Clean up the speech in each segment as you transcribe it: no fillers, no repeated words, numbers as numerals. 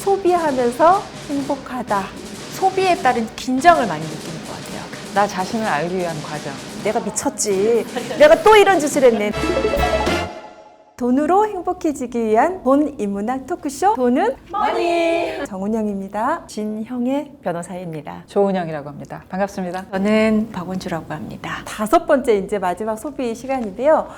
소비하면서 행복하다. 소비에 따른 긴장을 많이 느끼는 것 같아요. 나 자신을 알기 위한 과정. 내가 미쳤지. 내가 또 이런 짓을 했네. 돈으로 행복해지기 위한 돈 인문학 토크쇼 돈은 머니. 정은영입니다. 진형의 변호사입니다. 조은영이라고 합니다. 반갑습니다. 저는 박원주라고 합니다. 5번째 이제 마지막 소비 시간인데요.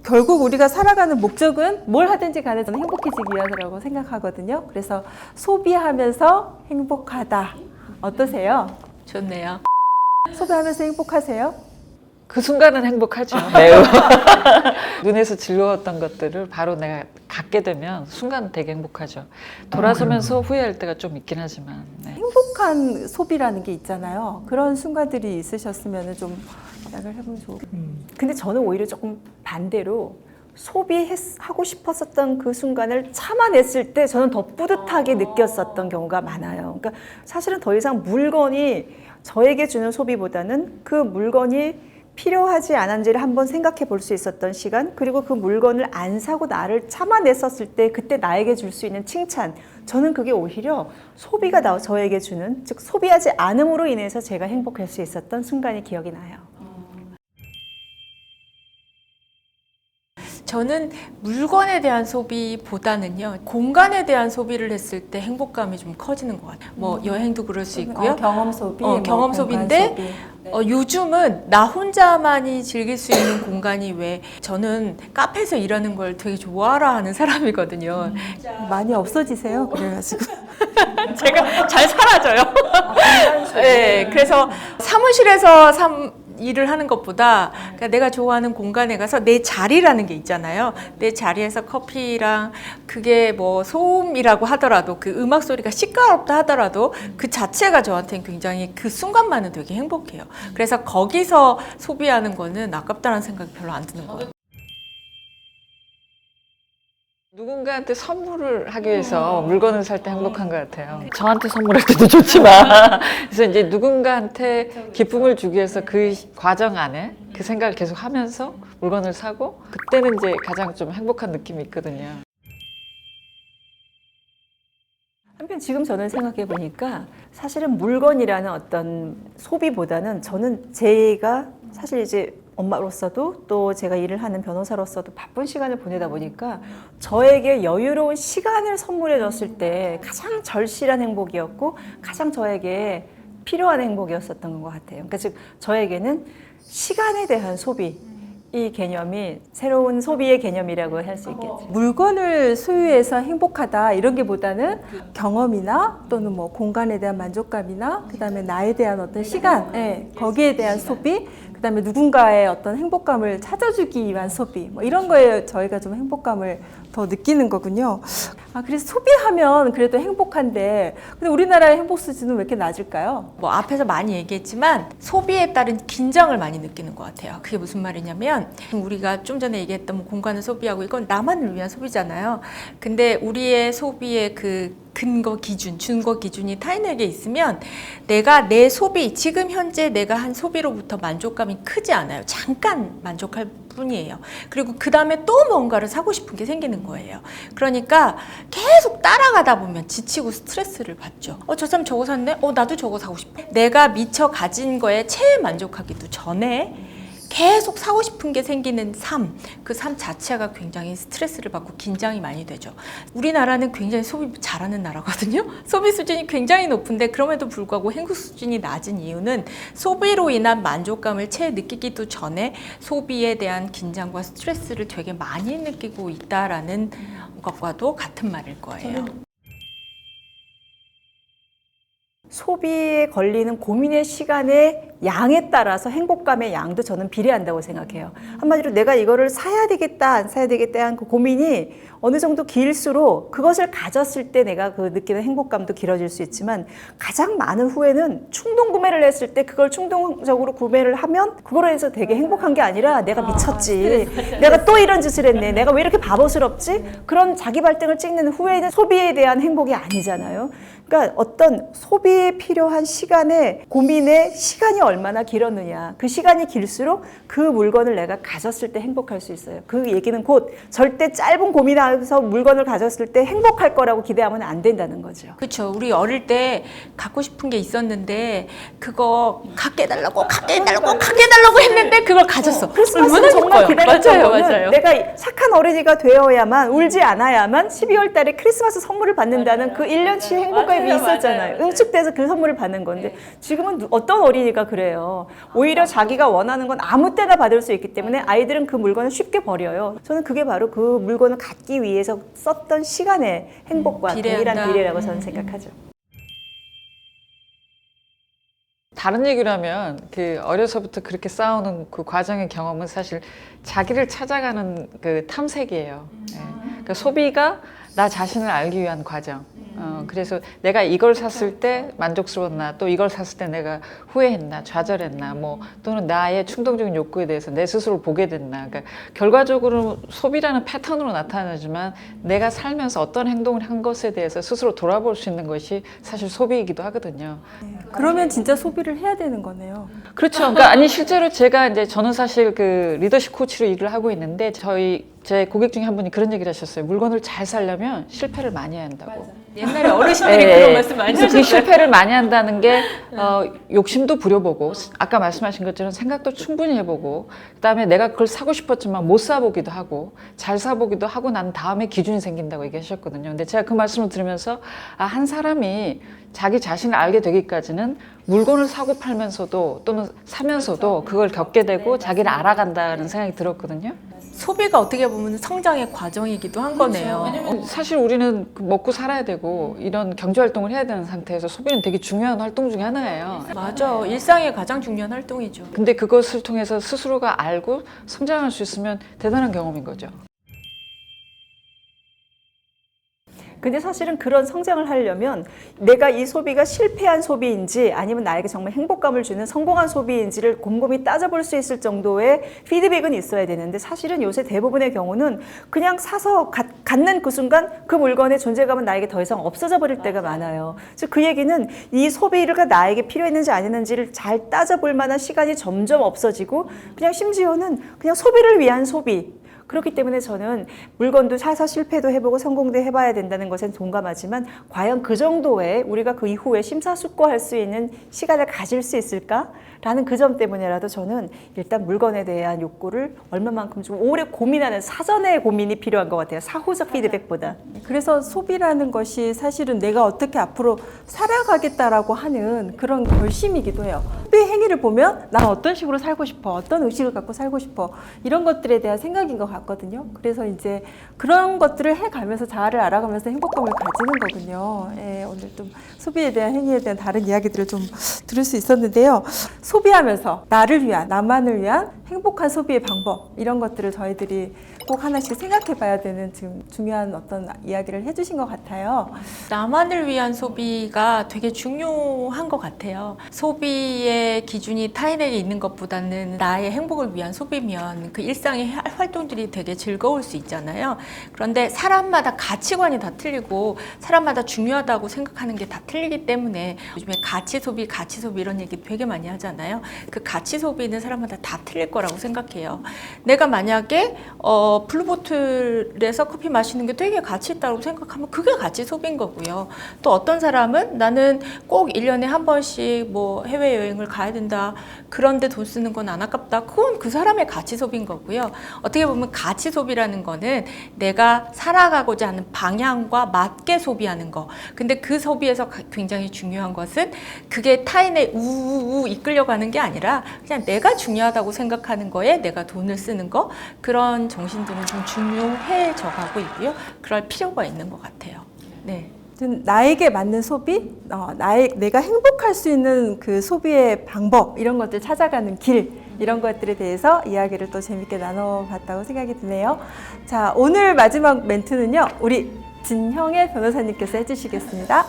결국 우리가 살아가는 목적은 뭘 하든지 간에 저는 행복해지기 위해서라고 생각하거든요. 그래서 소비하면서 행복하다. 어떠세요? 좋네요. 소비하면서 행복하세요? 그 순간은 행복하죠. 매우. 눈에서 즐거웠던 것들을 바로 내가 갖게 되면 순간 되게 행복하죠. 돌아서면서 후회할 때가 좀 있긴 하지만. 네. 행복한 소비라는 게 있잖아요. 그런 순간들이 있으셨으면 좀 이야기를 해보면 좋겠어요. 근데 저는 오히려 조금 반대로 소비하고 싶었었던 그 순간을 참아냈을 때 저는 더 뿌듯하게 느꼈었던 경우가 많아요. 그러니까 사실은 더 이상 물건이 저에게 주는 소비보다는 그 물건이 필요하지 않은지를 한번 생각해 볼 수 있었던 시간, 그리고 그 물건을 안 사고 나를 참아냈었을 때 그때 나에게 줄 수 있는 칭찬, 저는 그게 오히려 소비가 저에게 주는, 즉 소비하지 않음으로 인해서 제가 행복할 수 있었던 순간이 기억이 나요. 저는 물건에 대한 소비보다는요, 공간에 대한 소비를 했을 때 행복감이 좀 커지는 것 같아요. 뭐 여행도 그럴 수 있고요. 경험 소비, 경험 소비인데 요즘은 나 혼자만이 즐길 수 있는 공간이 왜, 저는 카페에서 일하는 걸 되게 좋아라 하는 사람이거든요. 많이 없어지세요. 그래가지고 제가 잘 사라져요. 네, 그래서 사무실에서 일을 하는 것보다 그러니까 내가 좋아하는 공간에 가서 내 자리라는 게 있잖아요. 내 자리에서 커피랑, 그게 뭐 소음이라고 하더라도, 그 음악 소리가 시끄럽다 하더라도 그 자체가 저한테는 굉장히 그 순간만은 되게 행복해요. 그래서 거기서 소비하는 거는 아깝다는 생각이 별로 안 드는 것 같아요. 누군가한테 선물을 하기 위해서 물건을 살 때 행복한 것 같아요. 저한테 선물할 때도 좋지만. 그래서 이제 누군가한테 기쁨을 주기 위해서 그 과정 안에 그 생각을 계속 하면서 물건을 사고, 그때는 이제 가장 좀 행복한 느낌이 있거든요. 한편 지금 저는 생각해 보니까 사실은 물건이라는 어떤 소비보다는 저는 제가 사실 이제 엄마로서도 또 제가 일을 하는 변호사로서도 바쁜 시간을 보내다 보니까 저에게 여유로운 시간을 선물해 줬을 때 가장 절실한 행복이었고 가장 저에게 필요한 행복이었었던 것 같아요. 그러니까 즉 저에게는 시간에 대한 소비, 이 개념이 새로운 소비의 개념이라고 할 수 있겠죠. 물건을 소유해서 행복하다 이런 게 보다는 경험이나 또는 뭐 공간에 대한 만족감이나 그다음에 나에 대한 어떤 시간, 거기에 대한 소비, 그다음에 누군가의 어떤 행복감을 찾아주기 위한 소비, 뭐 이런 거에 저희가 좀 행복감을 더 느끼는 거군요. 그래서 소비하면 그래도 행복한데, 근데 우리나라의 행복 수준은 왜 이렇게 낮을까요? 뭐 앞에서 많이 얘기했지만 소비에 따른 긴장을 많이 느끼는 것 같아요. 그게 무슨 말이냐면, 우리가 좀 전에 얘기했던 뭐 공간을 소비하고 이건 나만을 위한 소비잖아요. 근데 우리의 소비의 그 근거 기준, 준거 기준이 타인에게 있으면 내가 내 소비, 지금 현재 내가 한 소비로부터 만족감이 크지 않아요. 잠깐 만족할 뿐이에요. 그리고 그 다음에 또 뭔가를 사고 싶은 게 생기는 거예요. 그러니까 계속 따라가다 보면 지치고 스트레스를 받죠. 저 사람 저거 샀네? 나도 저거 사고 싶어. 내가 미처 가진 거에 체만족하기도 전에 계속 사고 싶은 게 생기는 삶, 그 삶 자체가 굉장히 스트레스를 받고 긴장이 많이 되죠. 우리나라는 굉장히 소비 잘하는 나라거든요. 소비 수준이 굉장히 높은데 그럼에도 불구하고 행복 수준이 낮은 이유는 소비로 인한 만족감을 채 느끼기도 전에 소비에 대한 긴장과 스트레스를 되게 많이 느끼고 있다라는 것과도 같은 말일 거예요. 소비에 걸리는 고민의 시간의 양에 따라서 행복감의 양도 저는 비례한다고 생각해요. 한마디로 내가 이거를 사야 되겠다, 안 사야 되겠다 한 그 고민이 어느 정도 길수록 그것을 가졌을 때 내가 그 느끼는 행복감도 길어질 수 있지만, 가장 많은 후에는 충동 구매를 했을 때 그걸 충동적으로 구매를 하면 그거로 해서 되게 행복한 게 아니라 내가 미쳤지, 내가 또 이런 짓을 했네, 내가 왜 이렇게 바보스럽지, 그런 자기 발등을 찍는 후에는 소비에 대한 행복이 아니잖아요. 그러니까 어떤 소비에 필요한 시간에 고민에 시간이 얼마나 길었느냐. 그 시간이 길수록 그 물건을 내가 가졌을 때 행복할 수 있어요. 그 얘기는 곧 절대 짧은 고민하면서 물건을 가졌을 때 행복할 거라고 기대하면 안 된다는 거죠. 그렇죠. 우리 어릴 때 갖고 싶은 게 있었는데 그거 갖게 해달라고 했는데 그걸 가졌어. 크리스마스 정말 기다렸던 맞아요, 거는 맞아요. 내가 착한 어린이가 되어야만 울지 않아야만 12월 달에 크리스마스 선물을 받는다는 그 1년치 행복감이 있었잖아요. 응축돼서 그 선물을 받는 건데 지금은 어떤 어린이가 그래요. 오히려 자기가 원하는 건 아무 때나 받을 수 있기 때문에 아이들은 그 물건을 쉽게 버려요. 저는 그게 바로 그 물건을 갖기 위해서 썼던 시간의 행복과 비례한다. 동일한 비례라고 저는 생각하죠. 다른 얘기를 하면 그 어려서부터 그렇게 쌓아오는 그 과정의 경험은 사실 자기를 찾아가는 그 탐색이에요. 예. 그러니까 소비가 나 자신을 알기 위한 과정. 그래서 내가 이걸 샀을 때 만족스러웠나, 또 이걸 샀을 때 내가 후회했나, 좌절했나, 뭐 또는 나의 충동적인 욕구에 대해서 내 스스로 보게 됐나. 그러니까 결과적으로 소비라는 패턴으로 나타나지만 내가 살면서 어떤 행동을 한 것에 대해서 스스로 돌아볼 수 있는 것이 사실 소비이기도 하거든요. 그러면 진짜 소비를 해야 되는 거네요. 그렇죠. 그러니까 아니 실제로 저는 사실 그 리더십 코치로 일을 하고 있는데 제 고객 중에 한 분이 그런 얘기를 하셨어요. 물건을 잘 살려면 실패를 많이 해야 한다고. 옛날에 어르신들이 예, 그런 말씀 많이 그래서 그 하셨어요. 실패를 많이 한다는 게 욕심도 부려보고 아까 말씀하신 것처럼 생각도 충분히 해보고 그다음에 내가 그걸 사고 싶었지만 못 사보기도 하고 잘 사보기도 하고 난 다음에 기준이 생긴다고 얘기하셨거든요. 근데 제가 그 말씀을 들으면서 한 사람이 자기 자신을 알게 되기까지는 물건을 사고 팔면서도 또는 사면서도 그걸 겪게 되고 자기를 알아간다는 생각이 들었거든요. 소비가 어떻게 보면 성장의 과정이기도 한 거네요. 사실 우리는 먹고 살아야 되고 이런 경제 활동을 해야 되는 상태에서 소비는 되게 중요한 활동 중에 하나예요. 맞아. 일상의 가장 중요한 활동이죠. 근데 그것을 통해서 스스로가 알고 성장할 수 있으면 대단한 경험인 거죠. 근데 사실은 그런 성장을 하려면 내가 이 소비가 실패한 소비인지 아니면 나에게 정말 행복감을 주는 성공한 소비인지를 곰곰이 따져볼 수 있을 정도의 피드백은 있어야 되는데 사실은 요새 대부분의 경우는 그냥 사서 갖는 그 순간 그 물건의 존재감은 나에게 더 이상 없어져 버릴 때가 많아요. 즉 그 얘기는 이 소비가 나에게 필요했는지 아니었는지를 잘 따져볼 만한 시간이 점점 없어지고 그냥 심지어는 그냥 소비를 위한 소비 그렇기 때문에 저는 물건도 사서 실패도 해보고 성공도 해봐야 된다는 것엔 동감하지만 과연 그 정도의 우리가 그 이후에 심사숙고할 수 있는 시간을 가질 수 있을까라는 그 점 때문에라도 저는 일단 물건에 대한 욕구를 얼마만큼 좀 오래 고민하는 사전의 고민이 필요한 것 같아요. 사후적 피드백보다. 그래서 소비라는 것이 사실은 내가 어떻게 앞으로 살아가겠다라고 하는 그런 결심이기도 해요. 소비 행위를 보면 난 어떤 식으로 살고 싶어, 어떤 의식을 갖고 살고 싶어 이런 것들에 대한 생각인 것 같거든요. 그래서 이제 그런 것들을 해가면서 자아를 알아가면서 행복감을 가지는 거군요. 예, 오늘 좀 소비에 대한 행위에 대한 다른 이야기들을 좀 들을 수 있었는데요. 소비하면서 나를 위한, 나만을 위한 행복한 소비의 방법 이런 것들을 저희들이 꼭 하나씩 생각해 봐야 되는 지금 중요한 어떤 이야기를 해주신 것 같아요. 나만을 위한 소비가 되게 중요한 것 같아요. 소비의 기준이 타인에게 있는 것보다는 나의 행복을 위한 소비면 그 일상의 활동들이 되게 즐거울 수 있잖아요. 그런데 사람마다 가치관이 다 틀리고 사람마다 중요하다고 생각하는 게 다 틀리기 때문에 요즘에 가치 소비 이런 얘기 되게 많이 하잖아요. 그 가치 소비는 사람마다 다 틀릴 거라고 생각해요. 내가 만약에 블루보틀에서 커피 마시는 게 되게 가치 있다고 생각하면 그게 가치 소비인 거고요. 또 어떤 사람은 나는 꼭 1년에 한 번씩 뭐 해외여행을 가야 된다. 그런데 돈 쓰는 건 안 아깝다. 그건 그 사람의 가치 소비인 거고요. 어떻게 보면 가치 소비라는 거는 내가 살아가고자 하는 방향과 맞게 소비하는 거. 근데 그 소비에서 굉장히 중요한 것은 그게 타인의 우우우 이끌려가는 게 아니라 그냥 내가 중요하다고 생각하는 거에 내가 돈을 쓰는 거. 그런 정신들은 좀 중요해져 가고 있고요. 그럴 필요가 있는 것 같아요. 네. 나에게 맞는 소비, 내가 행복할 수 있는 그 소비의 방법 이런 것들 찾아가는 길 이런 것들에 대해서 이야기를 또 재밌게 나눠봤다고 생각이 드네요. 자, 오늘 마지막 멘트는요, 우리 진형애 변호사님께서 해주시겠습니다.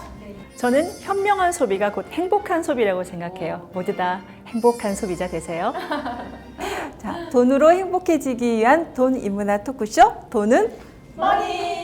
저는 현명한 소비가 곧 행복한 소비라고 생각해요. 모두 다 행복한 소비자 되세요. 자, 돈으로 행복해지기 위한 돈 인문학 토크쇼, 돈은 머니!